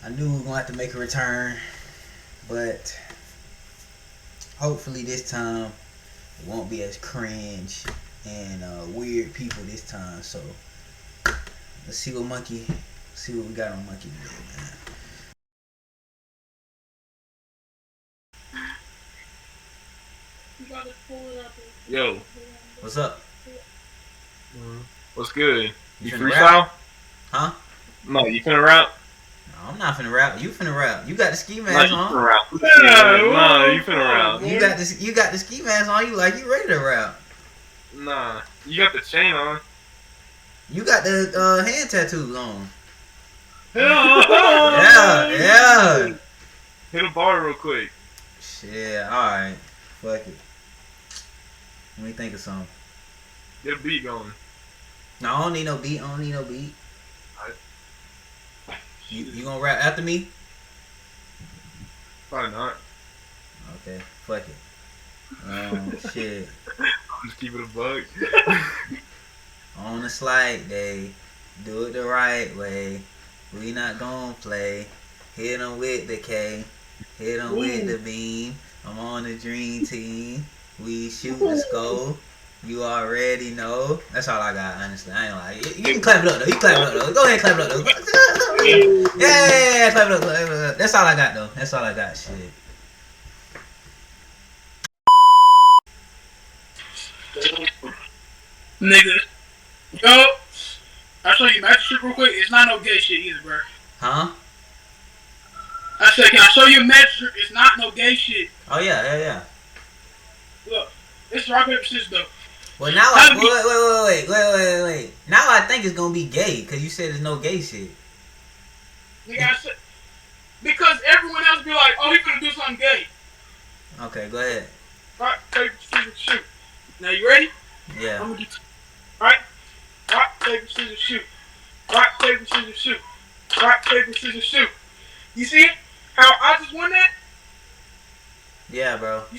I knew we were gonna have to make a return, but hopefully this time it won't be as cringe and weird people this time. So let's see what we got on Monkey today, man. Yo, What's up? what's good? You finna freestyle? Huh? No, you finna rap? No, I'm not finna rap. You finna rap. You got the ski No, mask you on. finna rap. No, you finna rap. You got the ski mask on. You like you ready to rap? Nah, you got the chain on. You got the hand tattoos on. Yeah, Yeah. Hit a bar real quick. Shit. All right. Fuck it. Let me think of something. Get a beat going. No, I don't need no beat. You gonna rap after me? Probably not. Okay. Fuck it. Shit. I'm just keeping a bug. On a slight day, do it the right way. We not gonna play. Hit 'em with the K. Hit 'em with the beam. I'm on the dream team. We shoot the skull. You already know. That's all I got, honestly. I ain't like. You can clap it up though. You clap it up though. Go ahead, clap it up though. Yeah, clap it up. Clap it up. That's all I got though. That's all I got. Shit. Nigga. Yo, I show you magic shit real quick. It's not no gay shit either, bro. Huh? I said, can I show you magic? It's not no gay shit. Oh yeah. Look, it's rock paper scissors though. Well, now wait. Now I think it's gonna be gay because you said there's no gay shit. Nigga, I said, because everyone else be like, oh, he gonna do something gay. Okay, go ahead. Rock paper scissors shoot. Now you ready? Yeah. I'm gonna do. Alright. Rock paper scissors shoot. Rock paper scissors shoot. Rock paper scissors shoot. You see it? How I just won that? Yeah, bro. You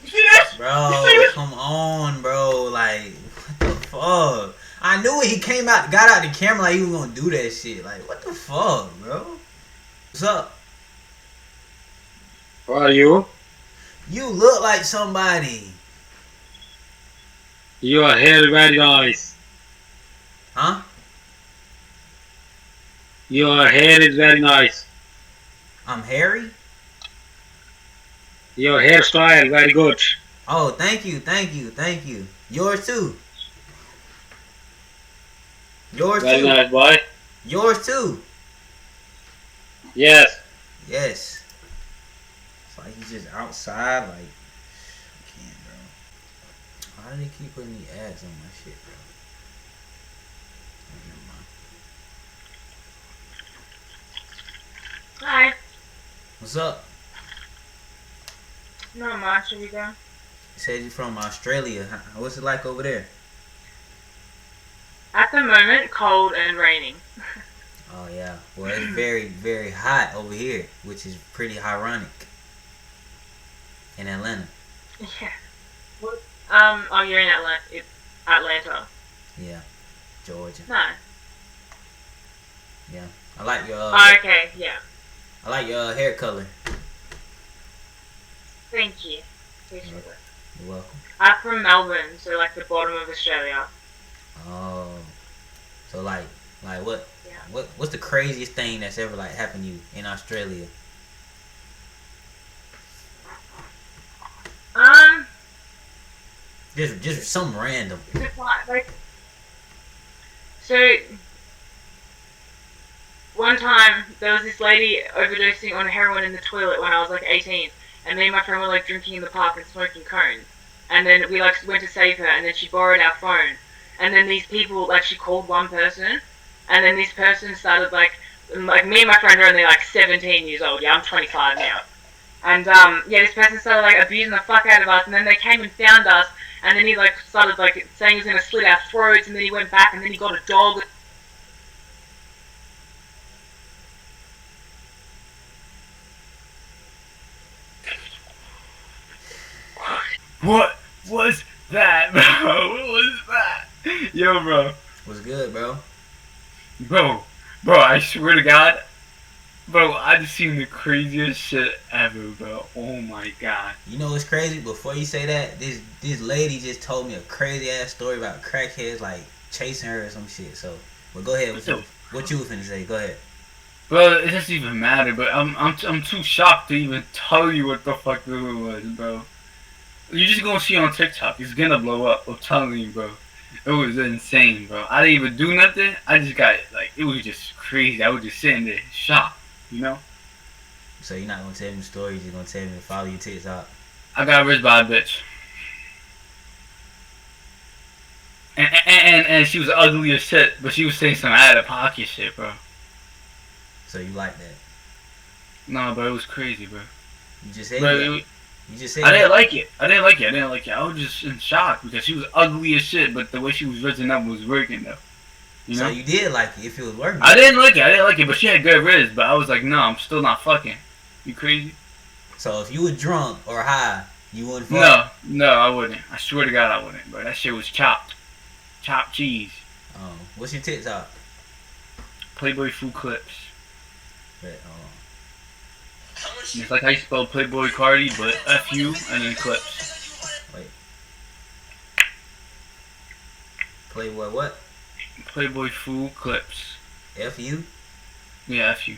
see this? Bro, come on, bro. Like, what the fuck? I knew it. He got out the camera like he was gonna do that shit. Like, what the fuck, bro? What's up? Who are you? You look like somebody. Your hair very nice. Huh? Your hair is very nice. I'm Harry? Your hairstyle very good. Oh, thank you. Yours too. Very nice, boy. Yours too. Yes. Yes. It's like he's just outside, like, I can't, bro. Why do they keep putting the ads on my shit, bro? Oh, never mind. Hi. What's up? Not much. Are you going? You said you're from Australia. What's it like over there? At the moment, cold and raining. Oh, yeah. Well, it's very, very hot over here, which is pretty ironic. In Atlanta. Yeah. What? Oh, you're in Atlanta. Yeah. Georgia. Nice. Yeah. I like your okay, yeah. I like your hair color. Thank you. Appreciate it. You're welcome. I'm from Melbourne, so like the bottom of Australia. Oh. So like what? Yeah. What's the craziest thing that's ever like happened to you in Australia? Just some random. Like, so one time there was this lady overdosing on heroin in the toilet when I was like 18, and me and my friend were like drinking in the park and smoking cones, and then we like went to save her, and then she borrowed our phone, and then these people like she called one person, and then this person started like me and my friend are only like 17 years old. Yeah, I'm 25 now. And yeah, this person started like abusing the fuck out of us, and then they came and found us, and then he like started like saying he was gonna slit our throats, and then he went back, and then he got a dog. What was that, bro? What was that? Yo, bro. What's good, bro? Bro, I swear to God, Bro, I just seen the craziest shit ever, bro. Oh my god. You know what's crazy? Before you say that, this lady just told me a crazy ass story about crackheads like chasing her or some shit. So, but go ahead. What the What you was finna say? Go ahead. Bro, it doesn't even matter, but I'm too shocked to even tell you what the fuck this was, bro. You're just gonna see on TikTok. It's gonna blow up. I'm telling you, bro. It was insane, bro. I didn't even do nothing. I just got like it was just crazy. I was just sitting there shocked, you know. So you're not gonna tell me the story. You're just gonna tell me to follow your TikTok. I got rich by a bitch, and she was ugly as shit, but she was saying some out of pocket shit, bro. So you like that? Nah, bro, it was crazy, bro. You just said Bro, you just said I didn't like it. I didn't like it. I was just in shock because she was ugly as shit, but the way she was dressing up was working though. You know? So you did like it if it was working. I didn't like it, but she had good riz, but I was like, no, I'm still not fucking. You crazy? So if you were drunk or high, you wouldn't fuck? No, I wouldn't. I swear to God I wouldn't, bro. That shit was chopped. Chopped cheese. What's your TikTok? Playboy food clips. But, And it's like how you spell Playboy Cardi, but F-U and then clips. wait. Playboy what? Playboy food clips. F-U? Yeah, F-U.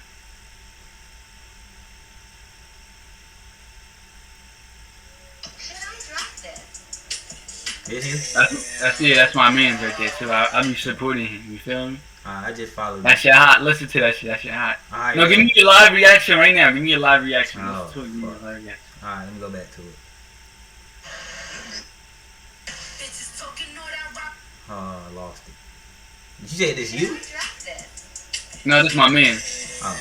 This That's my man's right there too. I be supporting him. You feel me? I just followed That shit hot. Listen to that shit. That shit hot. Alright, No, give me your live reaction right now. Give me your live reaction. Oh, Listen to it. Give me your fuck. live reaction. Alright, let me go back to it. Oh, I lost it. Did you say this you? No, this my man. Oh.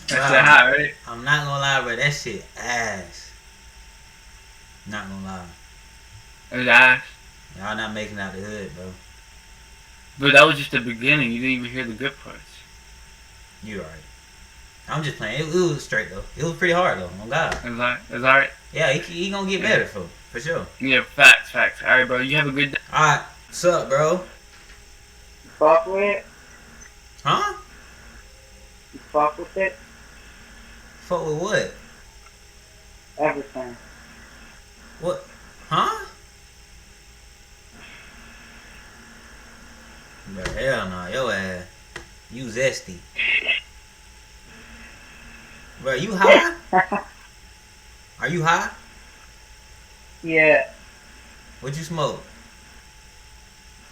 That shit hot, right? I'm not gonna lie, bro. That shit ass. Not gonna lie. It was ass. Y'all not making out the hood, bro. But that was just the beginning. You didn't even hear the good parts. You right. I'm just playing. It was straight though. It was pretty hard though. Oh God. It's alright. Yeah, he gonna get better for sure. Yeah, facts. Alright, bro. You have a good day. Alright, what's up, bro? You fuck with it? Huh? You fuck with it? Fuck with what? Everything. What? Huh? Bro, hell no, your ass. You zesty. Bro, you high? Are you high? Yeah. What you smoke?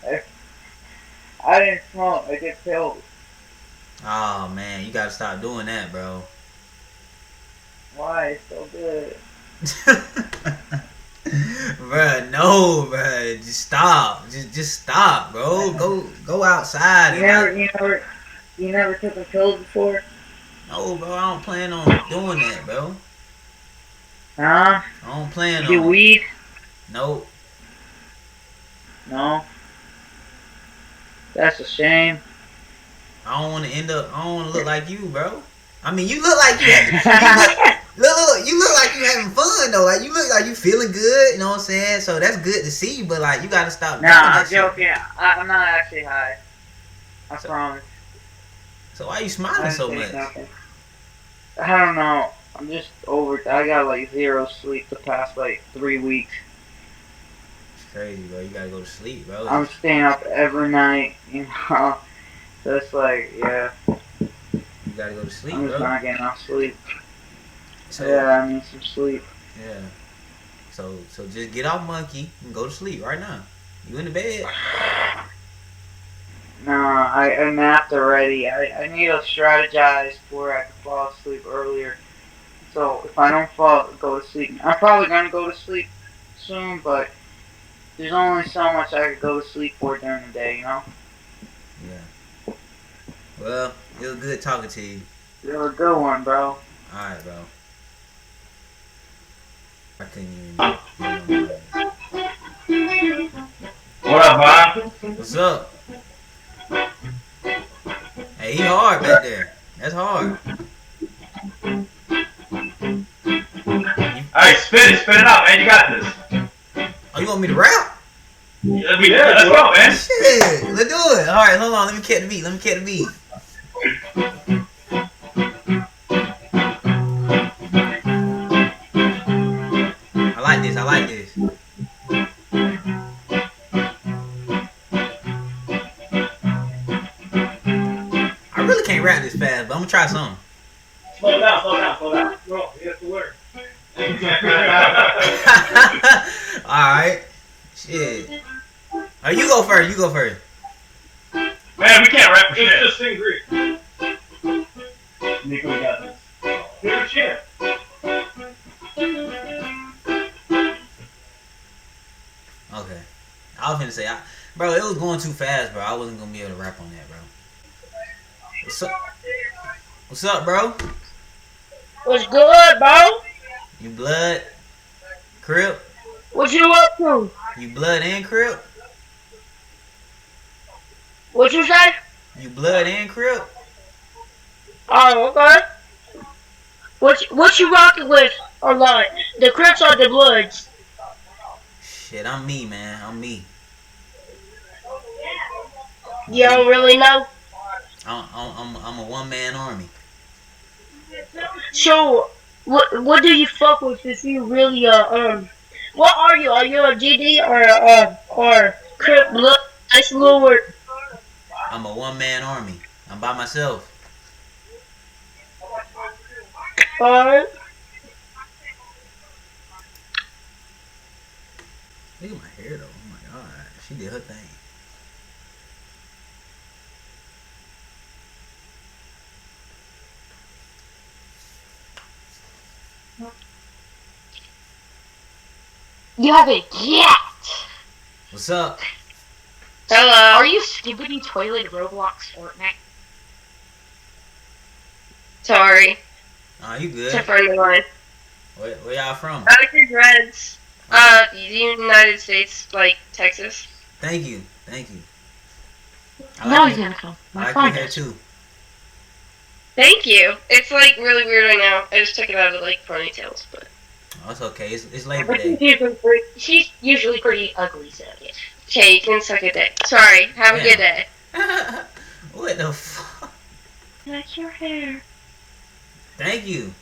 I didn't smoke. I get pills. Oh man, you gotta stop doing that, bro. Why? It's so good. Bruh, no, bruh. Just stop. Just stop, bro. Go outside. You never took a pill before? No, bro. I don't plan on doing that, bro. Huh? I don't plan You do on. weed? Nope. No. That's a shame. I don't want to end up. I don't want to look like you, bro. I mean, you look like you look like you having fun though. Like you look like you feeling good. You know what I'm saying? So that's good to see. But like, you gotta stop. Nah, doing I'm that shit. joking. I'm not actually high. I promise. So why you smiling so much? Nothing. I don't know. I'm just over. I got like 0 sleep the past like 3 weeks. It's crazy, bro. You gotta go to sleep, bro. I'm staying up every night, you know. So it's like, yeah, You gotta go to sleep, I'm just bro. not getting enough sleep. So, Yeah, I need some sleep. yeah. So just get off monkey and go to sleep right now. You in the bed? Nah, I napped already. I need to strategize where I can fall asleep earlier. So if I don't go to sleep, I'm probably gonna go to sleep soon. But there's only so much I could go to sleep for during the day, you know. Yeah. Well, it was good talking to you. You're a good one, bro. All right, bro. I couldn't even get no money. What up, Bob? What's up? Hey, he hard back there. That's hard. Alright, spit it out, man. You got this. Oh, you want me to rap? Yeah, let's go, man. Shit, let's do it. All right, hold on. Let me catch the beat. I like this. I really can't rap this fast, but I'm gonna try something. Slow down. No, you have to work. Alright. Shit. Oh, you go first. Man, we can't rap for shit. Just sing Greek. Nico, we got this. Here's a chair. Okay. I was gonna say, bro, it was going too fast, bro. I wasn't gonna be able to rap on that, bro. What's up, bro? What's good, bro? You blood? Crip? What you up to? You blood and crip? What you say? You blood and crip? Oh, okay. What you rocking with or not? The Crips or the Bloods? Shit, I'm me, man. I'm me. You don't really know? I'm a one-man army. So, what do you fuck with if you really, what are you? Are you a GD or Crip Blood? Nice little word. I'm a one-man army. I'm by myself. Alright. Look at my hair, though. Oh, my God. She did her thing. You have a cat. What's up? Hello. Are you skipping toilet Roblox Fortnite? Sorry. Oh, you good? It's a friend of mine. Where y'all from? Reds. United States, like Texas. Thank you. No, he's gonna come. I like your hair, too. Thank you. It's like really weird right now. I just took it out of like ponytails, but. Oh, it's okay. It's Labor Day. She's usually pretty ugly, so yeah. Okay, you can suck a dick. Sorry. Have a good day. What the fuck? Like your hair. Thank you.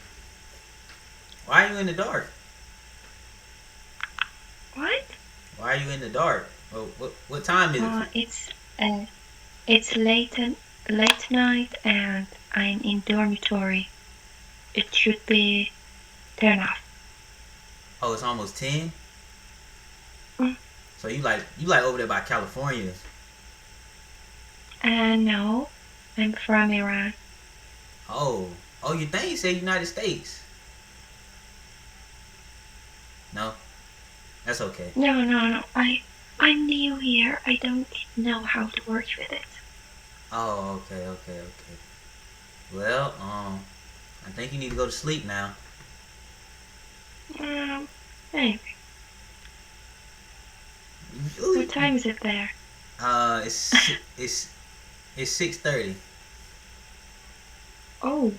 Why are you in the dark? What? Why are you in the dark? What time is it? It's late night and I'm in dormitory. It should be 10 off. Oh, it's almost 10? Mm. So you like over there by California? No, I'm from Iran. Oh, you think you said United States? No, that's okay. No. I'm new here. I don't know how to work with it. Oh, okay. Well, I think you need to go to sleep now. Anyway. What time is it there? It's 6:30. Oh,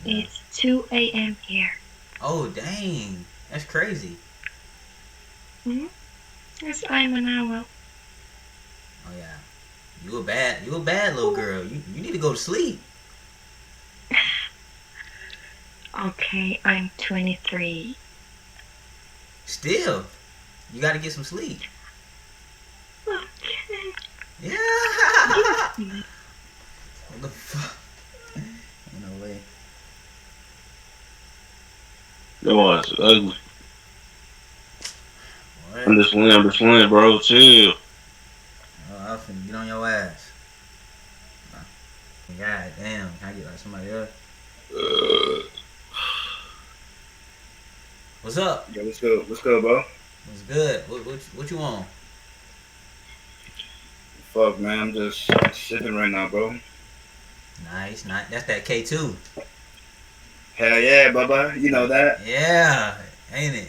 it's 2 a.m. here. Oh, dang, that's crazy. Yes, I'm an owl. Oh yeah, you a bad little girl. You need to go to sleep. Okay, I'm 23. Still, you got to get some sleep. Okay. Yeah. What the fuck? No way. That was ugly. What? I'm just playing, bro. Chill. Oh, I finna get on your ass. God damn, can I get like somebody else? What's up? Yo, what's good? What's good, bro? What's good? What you want? Fuck, man. I'm just sipping right now, bro. Nice, nice. That's that K2. Hell yeah, Bubba. You know that? Yeah, ain't it?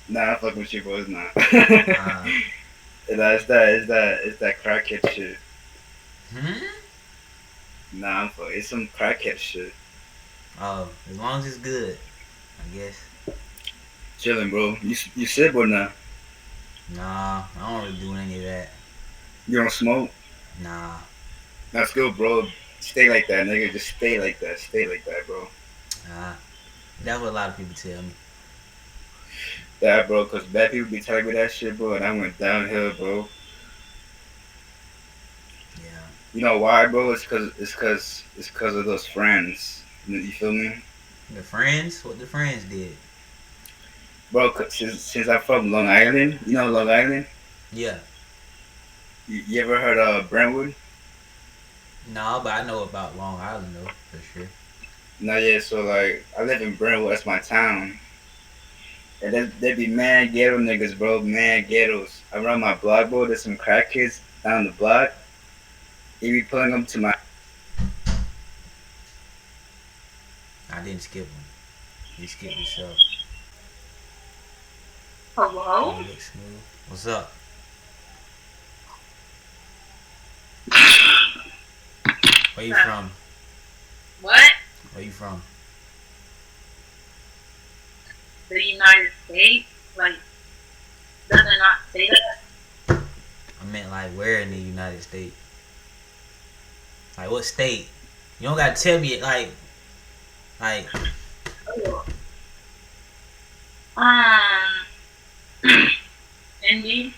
Nah, I'm fucking with you, bro. It's not. Uh, It's that crackhead shit. hmm? Nah, it's some crackhead shit. Oh, as long as it's good, I guess. Chilling, bro. You sip or not? Nah, I don't really do any of that. You don't smoke? Nah, That's good, bro. Stay like that, nigga. Just stay like that. Stay like that, bro. nah. That's what a lot of people tell me. Yeah, bro. Cause bad people be telling me that shit, bro, and I went downhill, bro. Yeah. You know why, bro? It's cause of those friends. You feel me? The friends? What the friends did? Bro, since I'm from Long Island, you know Long Island? Yeah. You ever heard of Brentwood? No, but I know about Long Island though, for sure. No, yeah, so like, I live in Brentwood, that's my town. And there be mad ghetto niggas, bro, mad ghettos. Around my block, bro, there's some crack kids down the block. They be pulling them to my. I didn't skip one. You skipped yourself. Hello? You look smooth. What's up? Where you from? What? Where you from? The United States? Like, does it not say that? I meant like where in the United States? Like what state? You don't gotta tell me it like Indy?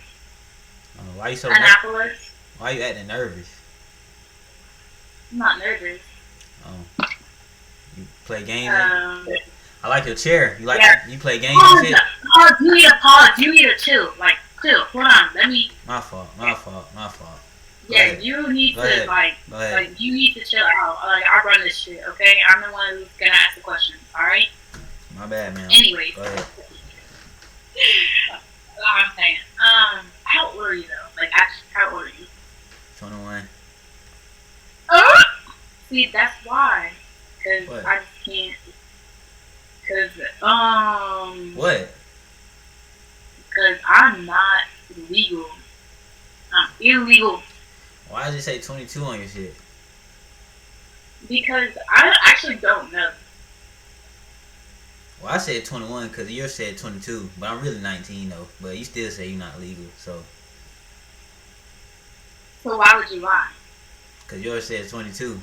why you so Annapolis? why you acting nervous? I'm not nervous. Oh. You play games? I like your chair. You you play games Oh, and shit? oh, you need a pause. You need a chill. Like, chill. Hold on. Let me. My fault. Go Yeah, ahead. you need Go to ahead. like, Go ahead. like, you need to chill out. Like, I run this shit. Okay, I'm the one who's gonna ask the questions. All right. My bad, man. Anyways, Go ahead. I'm saying, how old are you though? Like, actually, how old are you? 21. See, that's why. Cause What? I just can't. Cause What? Cause I'm not legal. I'm illegal. Why did it say 22 on your shit? Because I actually don't know. Well, I said 21 because yours said 22, but I'm really 19 though. But you still say you're not legal, so. So why would you lie? Because yours said 22.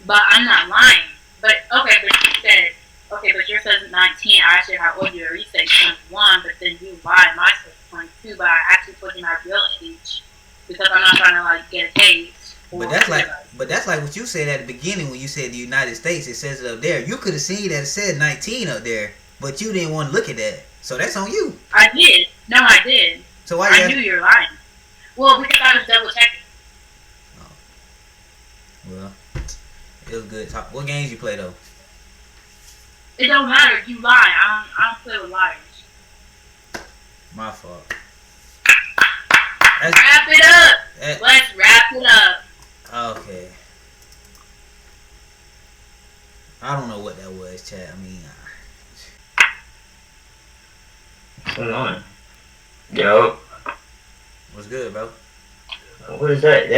But I'm not lying. But okay, but you said but yours says 19. I actually how old you are. You said 21, but then you lied. Mine says 22, but I actually told you my real age because I'm not trying to like get a taste. But that's like what you said at the beginning when you said the United States. It says it up there. You could have seen that it said 19 up there, but you didn't want to look at that. So that's on you. I did. No, I did. So why? I knew you were lying. Well, because I was double checking. Oh. Well, it was good. What games you play though? It don't matter. You lie. I don't play with liars. My fault. Wrap it up. Let's wrap it up. Okay. I don't know what that was, Chad. I mean, What's going on? Yo, what's good, bro? what is that?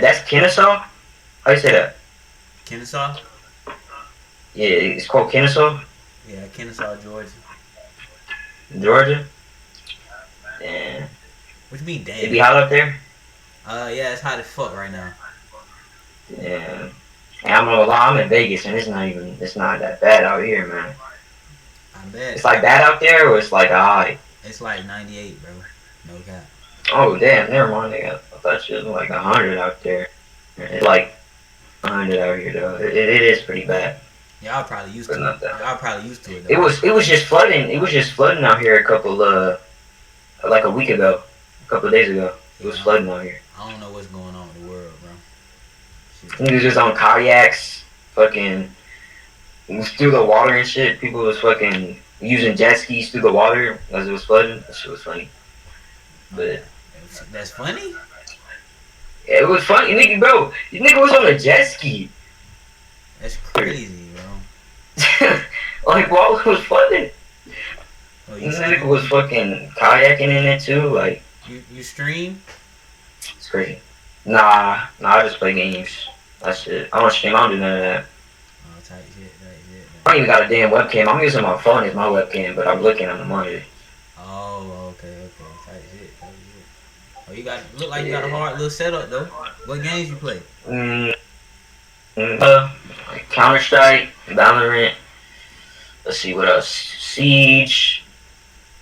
That's Kennesaw? How you say that? Kennesaw? Yeah, it's called Kennesaw, Yeah, Kennesaw, Georgia. Georgia. Damn. What you mean, It damn? be hot up there? Yeah, it's hot as fuck right now. Yeah. And I'm gonna lie, I'm in Vegas and it's not that bad out here, man. I bet. It's like that out there, or it's like alright. It's like 98, bro. No cap. Oh damn, never mind. I thought you was like 100 out there. It's like 100 out here though. It is pretty bad. Y'all probably used But to not it. that. Y'all probably used to it though. It was just flooding. It was just flooding out here like a week ago, a couple of days ago. It was flooding out here. I don't know what's going on with the world, bro. Shit Niggas just on kayaks, fucking through the water and shit. People was fucking using jet skis through the water as it was flooding. That shit was funny. Oh, But that's funny. yeah, it was funny, nigga, bro. You nigga was on a jet ski. That's crazy, bro. Like, while it was flooding, Oh, you nigga stream? was fucking kayaking in it too. Like, You stream? it's crazy. Nah, I just play games. That's it. I don't stream. I don't do none of that. Oh, tight shit, tight shit. I don't even got a damn webcam. I'm using my phone as my webcam, but I'm looking on the monitor. Oh, okay, tight shit, tight shit. Oh, you got look like you got a Yeah. hard little setup though. What games you play? Mm, uh, Counter Strike, Valorant. Let's see what else. Siege.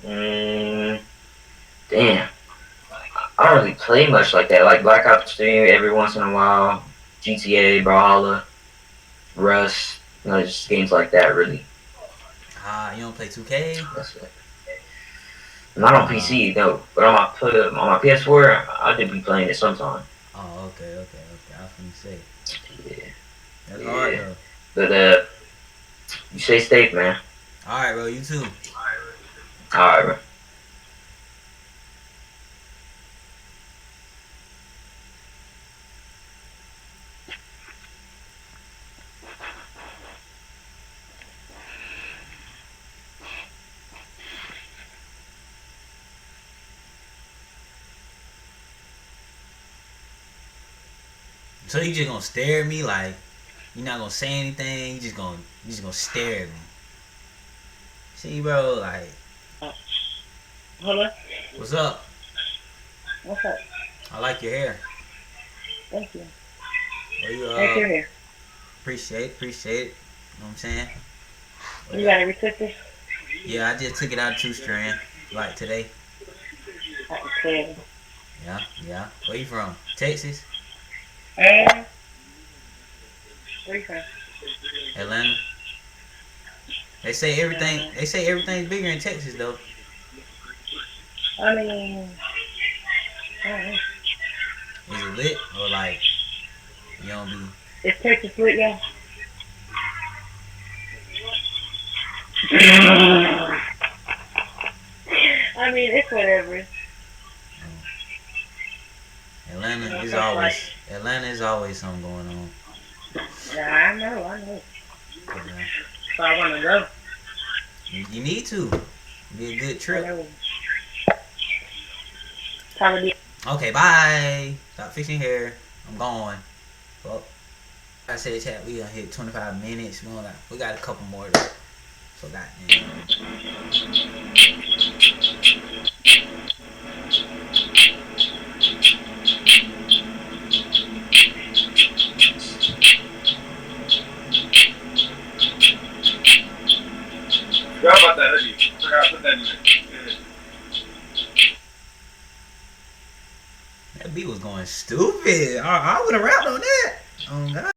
Mm, damn. I don't really play much like that. Like Black Ops 3 every once in a while. GTA, Brawlhalla, Rust. You know, just games like that, really. Ah, you don't play 2K? That's it. Not on PC, no. But on my PS4, I did be playing it sometime. Oh, okay. I was gonna say Yeah. that's hard Yeah. though. But, you stay safe, man. All right, bro. You too. Alright, bro. So you just gonna stare at me like you're not gonna say anything? You just gonna stare at me? See, bro. Like, Hello? what's up? What's up? I like your hair. Thank you. Well, you Nice to hear. appreciate it. You know what I'm saying? You got every sister? Yeah, I just took it out of 2 strand like today. I can tell. Yeah. Where you from? Texas? And where you from? Atlanta? They say everything's bigger in Texas though. I mean, I don't know. Is it lit or like you don't be? Is Texas lit, y'all? I mean, it's whatever. Atlanta is always something going on. Nah, I know. Yeah. So I want to go. You need to. Be a good I trip. know. Probably. Okay, bye. Stop fixing hair. I'm going. Well, I said chat. We gonna hit 25 minutes. We got a couple more though. So goddamn. Forgot about that hoodie. Forgot to put that in there. That beat was going stupid. I would have rapped on that. Oh God.